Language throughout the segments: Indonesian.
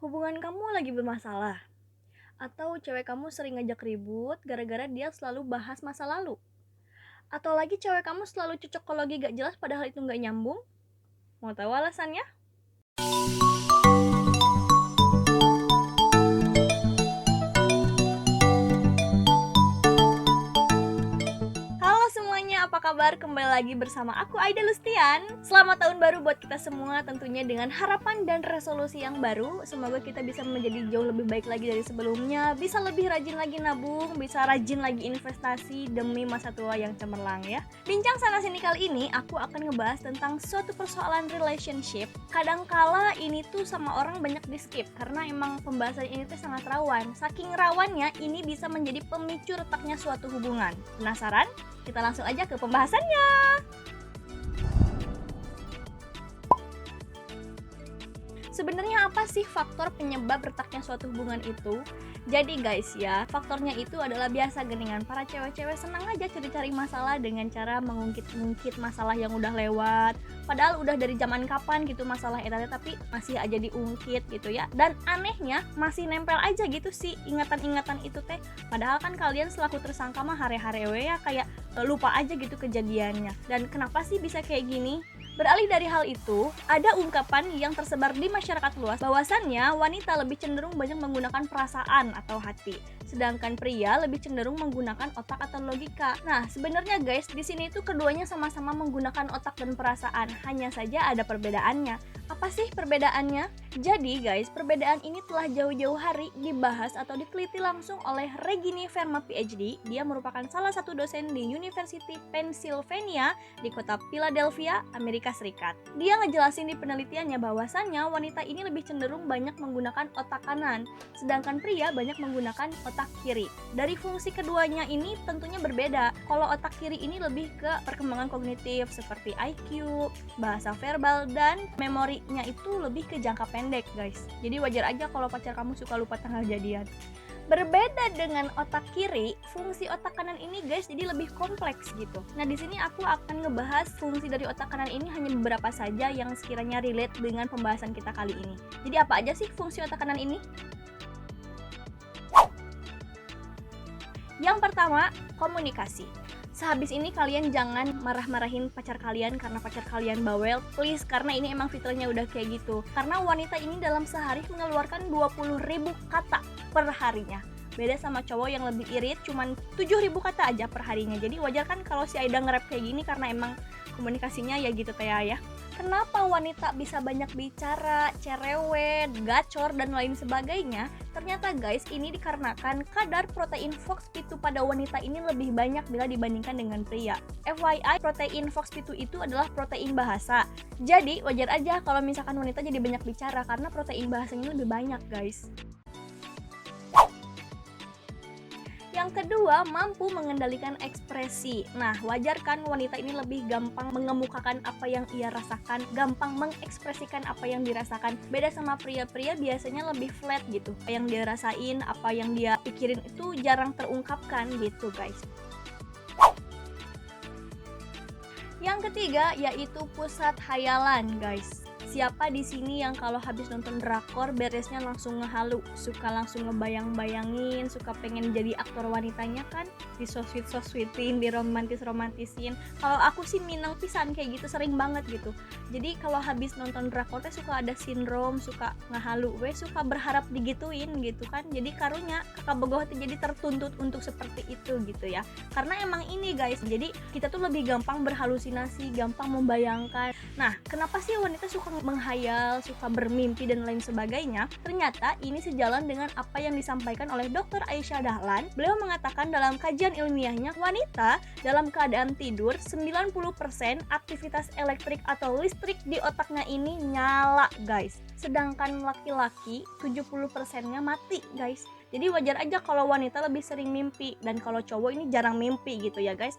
Hubungan kamu lagi bermasalah? Atau cewek kamu sering ngajak ribut gara-gara dia selalu bahas masa lalu? Atau lagi cewek kamu selalu cocokologi gak jelas padahal itu gak nyambung? Mau tahu alasannya? Halo semuanya, apa kabar? Kembali lagi bersama aku Aida Lustian. Selamat tahun baru buat kita semua, tentunya dengan harapan dan resolusi yang baru. Semoga kita bisa menjadi jauh lebih baik lagi dari sebelumnya, bisa lebih rajin lagi nabung, bisa rajin lagi investasi demi masa tua yang cemerlang ya. Bincang sana sini kali ini aku akan ngebahas tentang suatu persoalan relationship. Kadangkala ini tuh sama orang banyak di skip karena emang pembahasan ini tuh sangat rawan. Saking rawannya ini bisa menjadi pemicu retaknya suatu hubungan. Penasaran? Kita langsung aja ke pembahasannya. Sebenarnya apa sih faktor penyebab retaknya suatu hubungan itu? Jadi guys ya, faktornya itu adalah biasa geningan para cewek-cewek senang aja cari-cari masalah dengan cara mengungkit-ungkit masalah yang udah lewat. Padahal udah dari zaman kapan gitu masalah etatnya, tapi masih aja diungkit gitu ya. Dan anehnya masih nempel aja gitu sih ingatan-ingatan itu teh. Padahal kan kalian selaku tersangka mah hare-hare we ya kayak lupa aja gitu kejadiannya. Dan kenapa sih bisa kayak gini? Beralih dari hal itu, ada ungkapan yang tersebar di masyarakat luas bahwasannya wanita lebih cenderung banyak menggunakan perasaan atau hati, sedangkan pria lebih cenderung menggunakan otak atau logika. Nah, sebenarnya guys, di sini itu keduanya sama-sama menggunakan otak dan perasaan, hanya saja ada perbedaannya. Apa sih perbedaannya? Jadi guys, perbedaan ini telah jauh-jauh hari dibahas atau diteliti langsung oleh Regine Verma PhD. Dia merupakan salah satu dosen di University Pennsylvania di kota Philadelphia, Amerika Serikat. Dia ngejelasin di penelitiannya bahwasannya wanita ini lebih cenderung banyak menggunakan otak kanan, sedangkan pria banyak menggunakan otak kiri. Dari fungsi keduanya ini tentunya berbeda. Kalau otak kiri ini lebih ke perkembangan kognitif seperti IQ, bahasa verbal, dan memorinya itu lebih ke jangka pendek guys. Jadi wajar aja kalau pacar kamu suka lupa tanggal jadian. Berbeda dengan otak kiri, fungsi otak kanan ini guys jadi lebih kompleks gitu. Nah, di sini aku akan ngebahas fungsi dari otak kanan ini hanya beberapa saja yang sekiranya relate dengan pembahasan kita kali ini. Jadi apa aja sih fungsi otak kanan ini? Yang pertama, komunikasi. Sehabis ini kalian jangan marah-marahin pacar kalian karena pacar kalian bawel, please, karena ini emang fitrahnya udah kayak gitu. Karena wanita ini dalam sehari mengeluarkan 20.000 kata per harinya. Beda sama cowok yang lebih irit, cuman 7.000 kata aja per harinya. Jadi wajar kan kalau si Aida nge-rap kayak gini karena emang komunikasinya ya gitu kayak ya. Kenapa wanita bisa banyak bicara, cerewet, gacor, dan lain sebagainya? Ternyata guys, ini dikarenakan kadar protein FOXP2 pada wanita ini lebih banyak bila dibandingkan dengan pria. FYI, protein FOXP2 itu adalah protein bahasa. Jadi wajar aja kalau misalkan wanita jadi banyak bicara karena protein bahasanya lebih banyak guys. Yang kedua, mampu mengendalikan ekspresi. Nah, wajar kan wanita ini lebih gampang mengemukakan apa yang ia rasakan, gampang mengekspresikan apa yang dirasakan. Beda sama pria-pria biasanya lebih flat gitu. Apa yang dia rasain, apa yang dia pikirin itu jarang terungkapkan gitu guys. Yang ketiga yaitu pusat hayalan guys. Siapa di sini yang kalau habis nonton drakor beresnya langsung ngehalu, suka langsung ngebayang-bayangin, suka pengen jadi aktor wanitanya kan, di so-sweetin, di romantisin. Kalau aku sih minang pisan kayak gitu, sering banget gitu. Jadi kalau habis nonton drakor teh suka ada sindrom, suka ngehalu, suka berharap digituin gitu kan. Jadi karunya kakak bogoh jadi tertuntut untuk seperti itu gitu ya. Karena emang ini guys, jadi kita tuh lebih gampang berhalusinasi, gampang membayangkan. Nah, kenapa sih wanita suka menghayal, suka bermimpi dan lain sebagainya? Ternyata ini sejalan dengan apa yang disampaikan oleh Dr. Aisyah Dahlan. Beliau mengatakan dalam kajian ilmiahnya, wanita dalam keadaan tidur 90% aktivitas elektrik atau listrik di otaknya ini nyala guys. Sedangkan laki-laki 70%-nya mati guys. Jadi wajar aja kalau wanita lebih sering mimpi dan kalau cowok ini jarang mimpi gitu ya guys.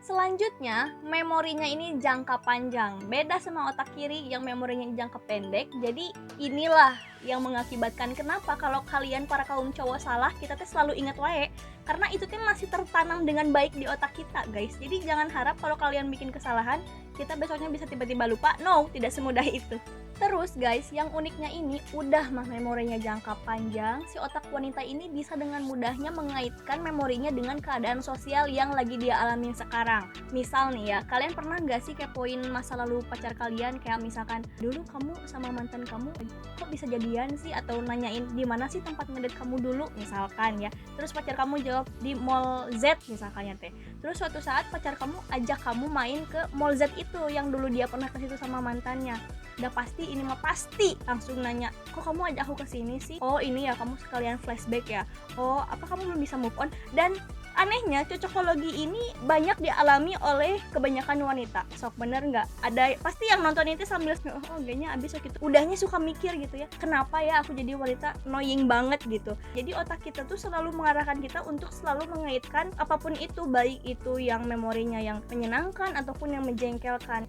Selanjutnya, memorinya ini jangka panjang. Beda sama otak kiri yang memorinya jangka pendek. Jadi inilah yang mengakibatkan kenapa kalau kalian para kaum cowok salah, kita tuh selalu ingat wae. Karena itu kan masih tertanam dengan baik di otak kita, guys. Jadi jangan harap kalau kalian bikin kesalahan, kita besoknya bisa tiba-tiba lupa. No, tidak semudah itu. Terus guys, yang uniknya ini udah mah memorinya jangka panjang, si otak wanita ini bisa dengan mudahnya mengaitkan memorinya dengan keadaan sosial yang lagi dia alamin sekarang. Misal nih ya, kalian pernah nggak sih kepoin masa lalu pacar kalian, kayak misalkan dulu kamu sama mantan kamu kok bisa jadian sih, atau nanyain di mana sih tempat ngedate kamu dulu misalkan ya. Terus pacar kamu jawab di Mall Z misalkan ya teh. Terus suatu saat pacar kamu ajak kamu main ke Mall Z itu yang dulu dia pernah ke situ sama mantannya. Udah pasti ini mah pasti langsung nanya, kok kamu ajak aku ke sini sih? Oh ini ya kamu sekalian flashback ya. Oh apa kamu belum bisa move on? Dan anehnya cocokologi ini banyak dialami oleh kebanyakan wanita. Sok bener nggak? Ada pasti yang nonton itu sambil oh kayaknya abis gitu. Udahnya suka mikir gitu ya. Kenapa ya aku jadi wanita annoying banget gitu. Jadi otak kita tuh selalu mengarahkan kita untuk selalu mengaitkan apapun itu, baik itu yang memorinya yang menyenangkan ataupun yang menjengkelkan.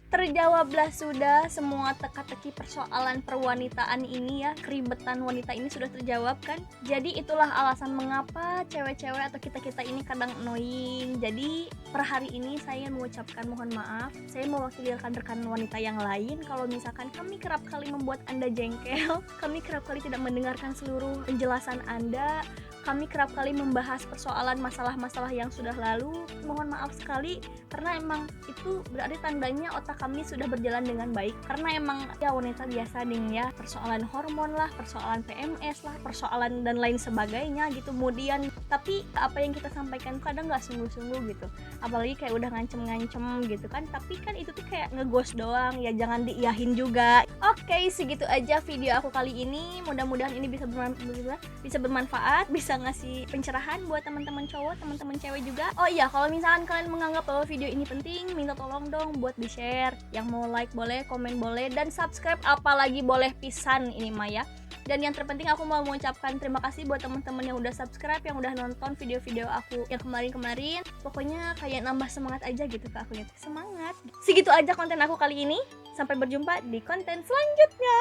Terjawablah sudah semua teka-teki persoalan perwanitaan ini ya, keribetan wanita ini sudah terjawab kan. Jadi itulah alasan mengapa cewek-cewek atau kita-kita ini kadang annoying. Jadi per hari ini saya mengucapkan mohon maaf, saya mewakili rekan-rekan wanita yang lain kalau misalkan kami kerap kali membuat Anda jengkel, kami kerap kali tidak mendengarkan seluruh penjelasan Anda, kami kerap kali membahas persoalan masalah-masalah yang sudah lalu. Mohon maaf sekali, karena emang itu berarti tandanya otak kami sudah berjalan dengan baik. Karena emang ya wanita biasa nih ya, persoalan hormon lah, persoalan PMS lah, persoalan dan lain sebagainya gitu. Kemudian tapi apa yang kita sampaikan kadang nggak sungguh-sungguh gitu, apalagi kayak udah ngancem-ngancem gitu kan. Tapi kan itu tuh kayak ngeghost doang ya, jangan diiyahin juga. Oke, segitu aja video aku kali ini. Mudah-mudahan ini bisa bermanfaat, bisa ngasih pencerahan buat teman-teman cowok, teman-teman cewek juga. Oh iya, kalau misalkan kalian menganggap bahwa video ini penting, minta tolong dong buat di-share. Yang mau like boleh, komen boleh, dan subscribe apalagi boleh pisan ini Maya. Dan yang terpenting aku mau mengucapkan terima kasih buat teman-teman yang udah subscribe, yang udah nonton video-video aku yang kemarin-kemarin. Pokoknya kayak nambah semangat aja gitu ke aku gitu. Semangat. Segitu aja konten aku kali ini. Sampai berjumpa di konten selanjutnya.